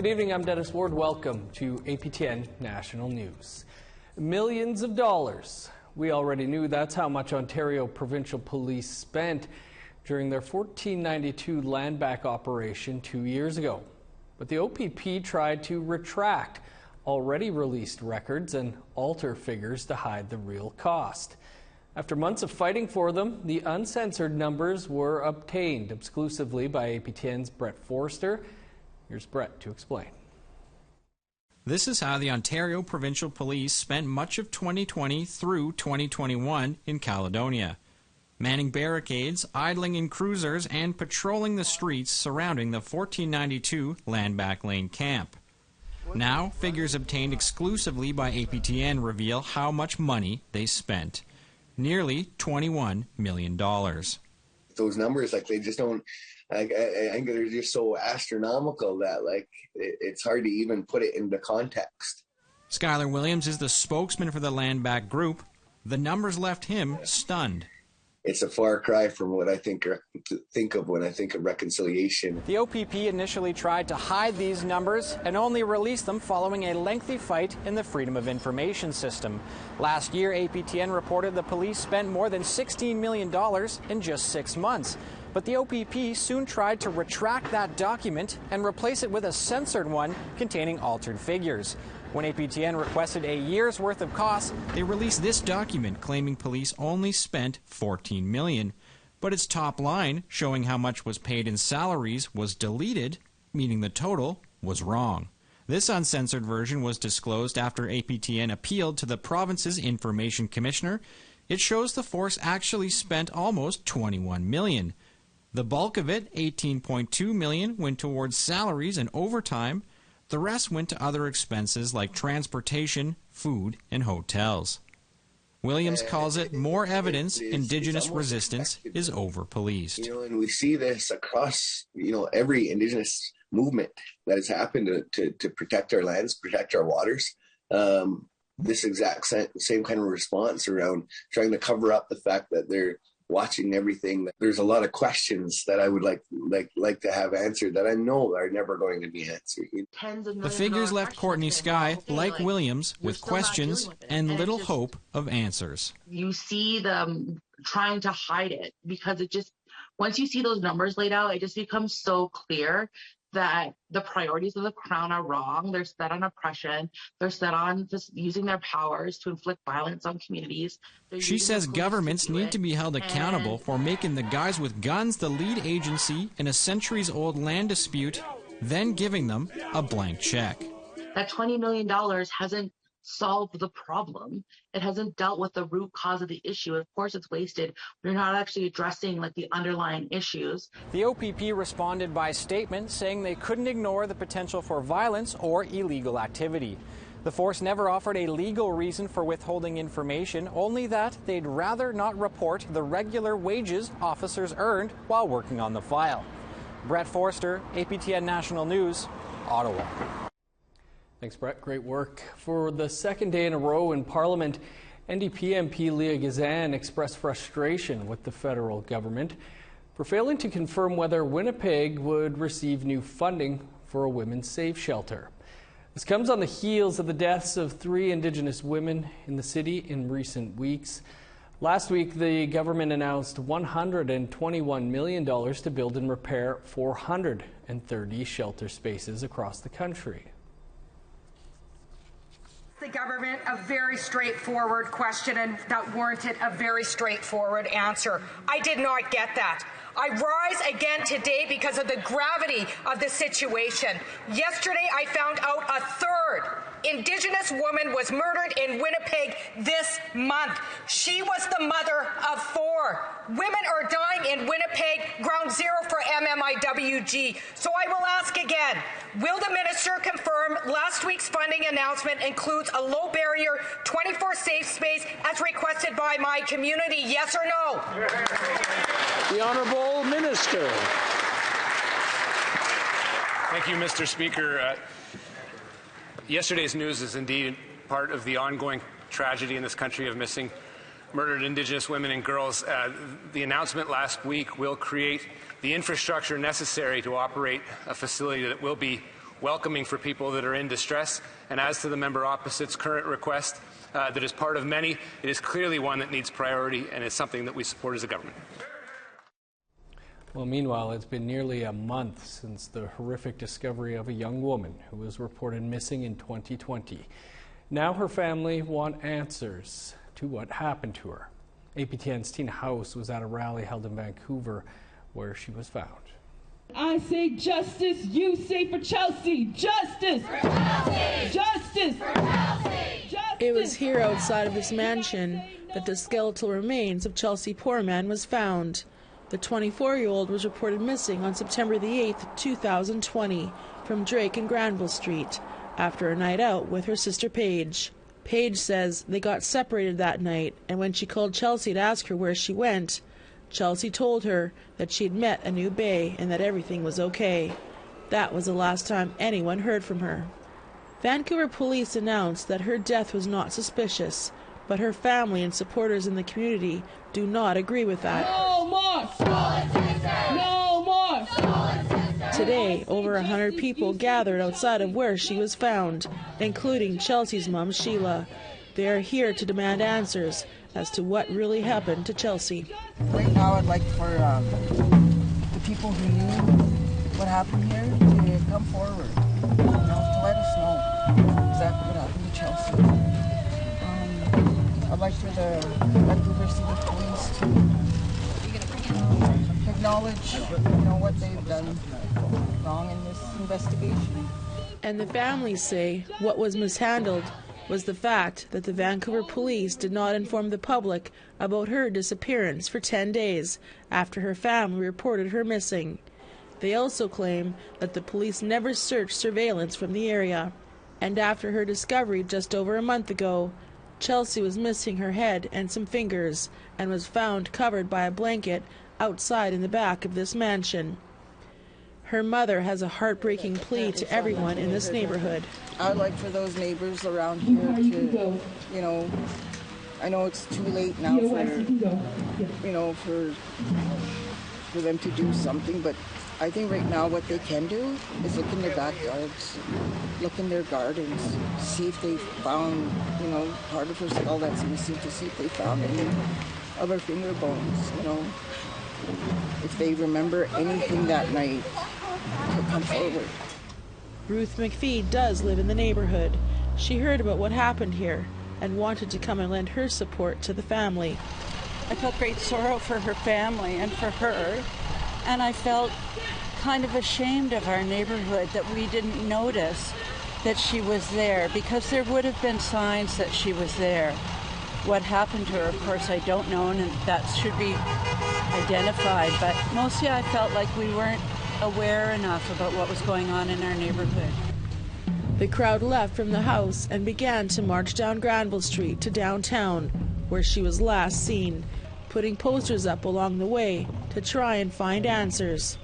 Good evening, I'm Dennis Ward. Welcome to APTN National News. Millions of dollars. We already knew that's how much Ontario Provincial Police spent during their 1492 land back operation 2 years ago. But the OPP tried to retract already released records and alter figures to hide the real cost. After months of fighting for them, the uncensored numbers were obtained exclusively by APTN's Brett Forster. Here's Brett to explain. This is how the Ontario Provincial Police spent much of 2020 through 2021 in Caledonia. Manning barricades, idling in cruisers, and patrolling the streets surrounding the 1492 Land Back Lane camp. Now, figures obtained exclusively by APTN reveal how much money they spent. Nearly $21 million. Those numbers, they just don't, I think they're just so astronomical that, it's hard to even put it into context. Skylar Williams is the spokesman for the Land Back Group. The numbers left him stunned. It's a far cry from what I think of when I think of reconciliation. The OPP initially tried to hide these numbers and only released them following a lengthy fight in the Freedom of Information system. Last year, APTN reported the police spent more than $16 million in just 6 months. But the OPP soon tried to retract that document and replace it with a censored one containing altered figures. When APTN requested a year's worth of costs, they released this document claiming police only spent $14 million. But its top line, showing how much was paid in salaries, was deleted, meaning the total was wrong. This uncensored version was disclosed after APTN appealed to the province's Information Commissioner. It shows the force actually spent almost $21 million. The bulk of it, $18.2 million, went towards salaries and overtime. The rest went to other expenses like transportation, food, and hotels. Williams calls it more evidence Indigenous resistance is over-policed. And we see this across, every Indigenous movement that has happened to protect our lands, protect our waters. This exact same kind of response around trying to cover up the fact that they're watching everything. There's a lot of questions that I would like to have answered that I know are never going to be answered. The figures left Courtney Skye, like Williams, with questions and little hope of answers. You see them trying to hide it because once you see those numbers laid out, it just becomes so clear that the priorities of the Crown are wrong. They're set on oppression. They're set on just using their powers to inflict violence on communities. She says governments need to be held accountable for making the guys with guns the lead agency in a centuries-old land dispute, then giving them a blank check. That $20 million hasn't solved the problem. It hasn't dealt with the root cause of the issue. Of course, it's wasted. We're not actually addressing the underlying issues. The OPP responded by statement saying they couldn't ignore the potential for violence or illegal activity. The force never offered a legal reason for withholding information, only that they'd rather not report the regular wages officers earned while working on the file. Brett Forster, APTN National News, Ottawa. Thanks, Brett. Great work. For the second day in a row in Parliament, NDP MP Leah Gazan expressed frustration with the federal government for failing to confirm whether Winnipeg would receive new funding for a women's safe shelter. This comes on the heels of the deaths of 3 Indigenous women in the city in recent weeks. Last week, the government announced $121 million to build and repair 430 shelter spaces across the country. The government a very straightforward question and that warranted a very straightforward answer. I did not get that. I rise again today because of the gravity of the situation. Yesterday I found out a third Indigenous woman was murdered in Winnipeg this month. She was the mother of 4. Women are dying in Winnipeg, ground zero for MMIWG. So I will ask again, will the minister confirm last week's funding announcement includes a low barrier 24 safe space as requested by my community, yes or no? The Honourable Minister. Thank you, Mr. Speaker. Yesterday's news is indeed part of the ongoing tragedy in this country of missing, murdered Indigenous women and girls. The announcement last week will create the infrastructure necessary to operate a facility that will be welcoming for people that are in distress. And as to the member opposite's current request, that is part of many, it is clearly one that needs priority, and it's something that we support as a government. Well, meanwhile, it's been nearly a month since the horrific discovery of a young woman who was reported missing in 2020. Now her family want answers to what happened to her. APTN's Tina House was at a rally held in Vancouver where she was found. I say justice, you say for Chelsea, justice! For Chelsea! Justice! For Chelsea! Justice! It was here outside of this mansion that the skeletal remains of Chelsea Poorman was found. The 24-year-old was reported missing on September the 8th, 2020 from Drake and Granville Street after a night out with her sister Paige. Paige says they got separated that night, and when she called Chelsea to ask her where she went, Chelsea told her that she'd met a new bae and that everything was okay. That was the last time anyone heard from her. Vancouver police announced that her death was not suspicious, but her family and supporters in the community do not agree with that. No more! No more! Today, over 100 people gathered outside of where she was found, including Chelsea's mom, Sheila. They are here to demand answers as to what really happened to Chelsea. Right now, I'd like for the people who knew what happened here to come forward, to let us know exactly what happened to Chelsea. I'd like for the Vancouver City Police to acknowledge, what they've done wrong in this investigation. And the families say what was mishandled was the fact that the Vancouver police did not inform the public about her disappearance for 10 days after her family reported her missing. They also claim that the police never searched surveillance from the area. And after her discovery just over a month ago, Chelsea was missing her head and some fingers and was found covered by a blanket outside in the back of this mansion. Her mother has a heartbreaking plea to everyone in this neighborhood. I'd like for those neighbors around here to, I know it's too late now for them to do something, but I think right now what they can do is look in their backyards, look in their gardens, see if they found, part of her skull that's missing, to see if they found any of her finger bones, if they remember anything that night, to come forward. Ruth McPhee does live in the neighborhood. She heard about what happened here and wanted to come and lend her support to the family. I felt great sorrow for her family and for her, and I felt kind of ashamed of our neighborhood that we didn't notice that she was there, because there would have been signs that she was there. What happened to her, of course, I don't know, and that should be identified, but mostly I felt like we weren't aware enough about what was going on in our neighborhood. The crowd left from the house and began to march down Granville Street to downtown, where she was last seen, putting posters up along the way to try and find answers.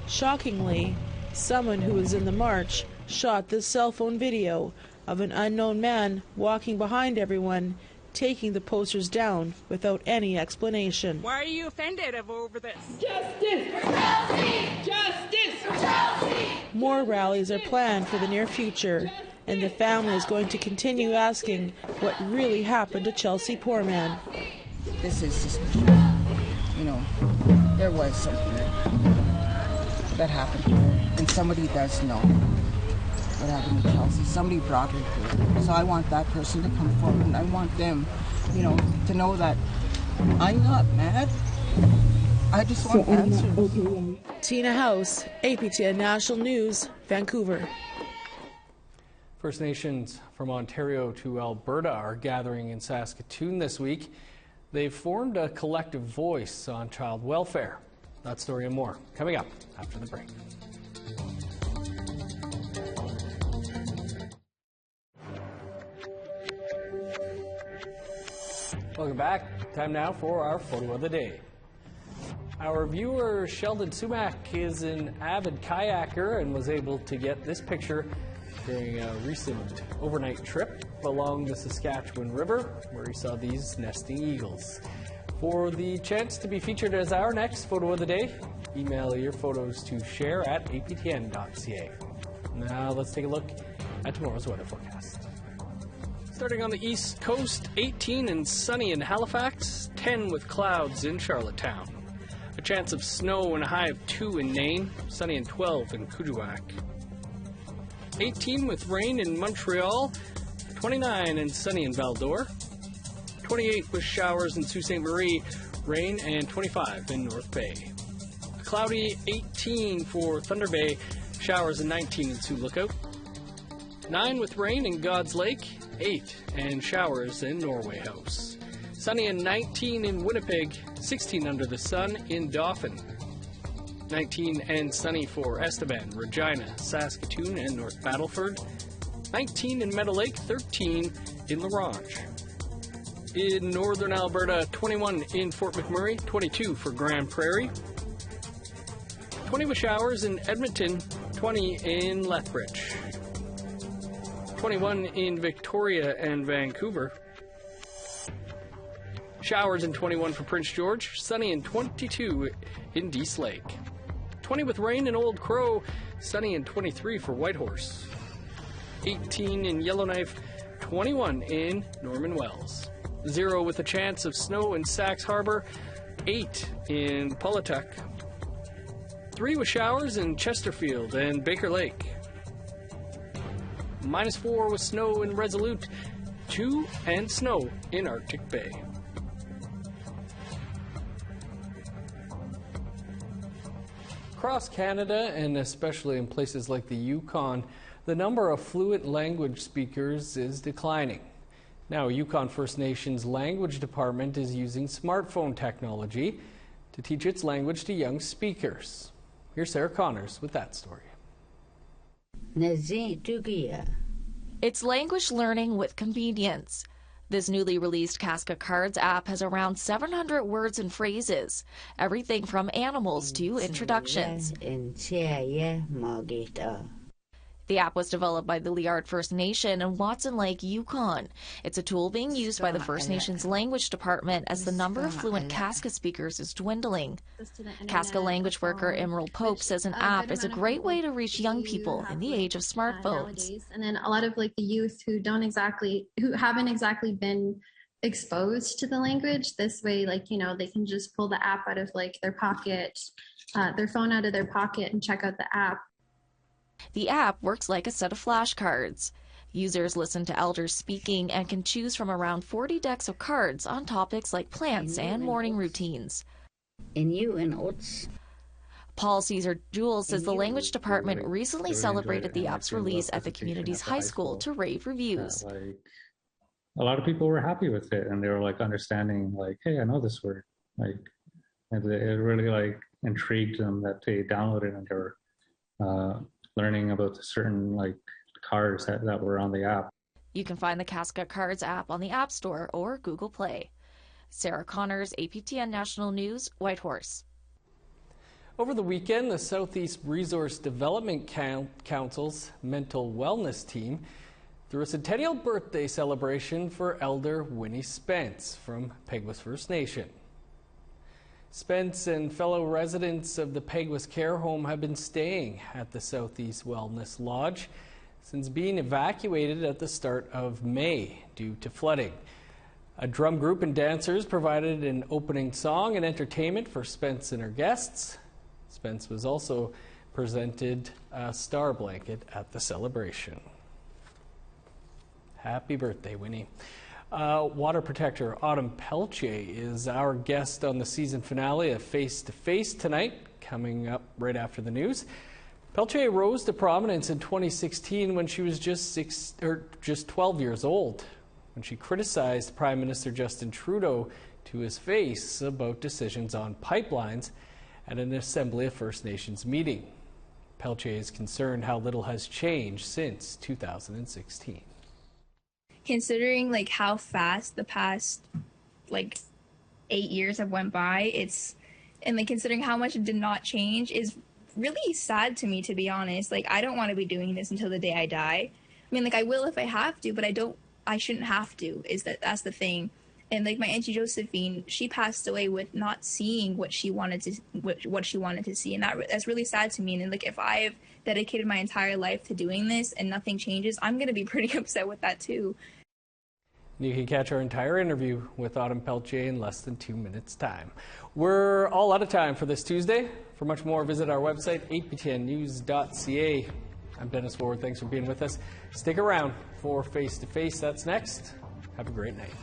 Shockingly, someone who was in the march shot this cell phone video of an unknown man walking behind everyone, taking the posters down without any explanation. Why are you offended over this? Justice for Chelsea! Justice for Chelsea! More rallies are planned for the near future, and the family is going to continue asking what really happened to Chelsea Poorman. This is suspicious. There was something that happened to her, and somebody does know what happened to Chelsea. Somebody brought her here. So I want that person to come forward, and I want them, to know that I'm not mad. I just want answers. Tina House, APTN National News, Vancouver. First Nations from Ontario to Alberta are gathering in Saskatoon this week. They've formed a collective voice on child welfare. That story and more coming up after the break. Welcome back. Time now for our photo of the day. Our viewer Sheldon Sumac is an avid kayaker and was able to get this picture during a recent overnight trip along the Saskatchewan River, where he saw these nesting eagles. For the chance to be featured as our next photo of the day, email your photos to share@aptn.ca. Now let's take a look at tomorrow's weather forecast. Starting on the east coast, 18 and sunny in Halifax, 10 with clouds in Charlottetown. A chance of snow and a high of 2 in Nain, sunny and 12 in Kuujjuaq. 18 with rain in Montreal, 29 and sunny in Val-d'Or. 28 with showers in Sault Ste. Marie, rain, and 25 in North Bay. A cloudy 18 for Thunder Bay, showers in 19 in Sioux Lookout. 9 with rain in God's Lake, 8 and showers in Norway House. Sunny and 19 in Winnipeg, 16 under the sun in Dauphin. 19 and sunny for Estevan, Regina, Saskatoon, and North Battleford. 19 in Meadow Lake, 13 in La Ronge. In northern Alberta, 21 in Fort McMurray, 22 for Grand Prairie. 20 with showers in Edmonton, 20 in Lethbridge. 21 in Victoria and Vancouver. Showers in 21 for Prince George, sunny and 22 in Dease Lake. 20 with rain in Old Crow, sunny and 23 for Whitehorse. 18 in Yellowknife, 21 in Norman Wells. 0 with a chance of snow in Sax Harbor, 8 in Pawlatuck. 3 with showers in Chesterfield and Baker Lake. -4 with snow in Resolute, 2 and snow in Arctic Bay. Across Canada, and especially in places like the Yukon, the number of fluent language speakers is declining. Now, Yukon First Nations Language Department is using smartphone technology to teach its language to young speakers. Here's Sarah Connors with that story. It's language learning with convenience. This newly released Casca Cards app has around 700 words and phrases, everything from animals to introductions. The app was developed by the Liard First Nation in Watson Lake, Yukon. It's a tool being used by the First Nations Language Department as the number of fluent Casca speakers is dwindling. Casca language worker Emerald Pope says an app is a great way to reach young people in the age of smartphones. And then a lot of the youth who haven't exactly been exposed to the language, this way, they can just pull the app out of their pocket, their phone out of their pocket and check out the app. The app works like a set of flashcards. Users listen to elders speaking and can choose from around 40 decks of cards on topics like plants and morning routines. Paul Caesar Jewell says the language department recently celebrated the app's release at the community's high school to rave reviews. A lot of people were happy with it, and they were understanding, hey, I know this word. And it really intrigued them that they downloaded and they were learning about the certain cards that were on the app. You can find the Casca Cards app on the App Store or Google Play. Sarah Connors, APTN National News, Whitehorse. Over the weekend, the Southeast Resource Development Council's mental wellness team threw a centennial birthday celebration for Elder Winnie Spence from Peguis First Nation. Spence and fellow residents of the Peguis Care Home have been staying at the Southeast Wellness Lodge since being evacuated at the start of May due to flooding. A drum group and dancers provided an opening song and entertainment for Spence and her guests. Spence was also presented a star blanket at the celebration. Happy birthday, Winnie. Water protector Autumn Peltier is our guest on the season finale of Face to Face tonight, coming up right after the news. Peltier rose to prominence in 2016 when she was just 12 years old, when she criticized Prime Minister Justin Trudeau to his face about decisions on pipelines at an Assembly of First Nations meeting. Peltier is concerned how little has changed since 2016. Considering how fast the past 8 years have went by, considering how much did not change is really sad to me, to be honest. I don't want to be doing this until the day I die. I will if I have to, but I shouldn't have to. That's the thing. And my Auntie Josephine, she passed away with not seeing what she wanted to see, and that's really sad to me. And if I've dedicated my entire life to doing this and nothing changes, I'm going to be pretty upset with that too. You can catch our entire interview with Autumn Peltier in less than 2 minutes' time. We're all out of time for this Tuesday. For much more, visit our website, aptnnews.ca. I'm Dennis Ward. Thanks for being with us. Stick around for Face to Face. That's next. Have a great night.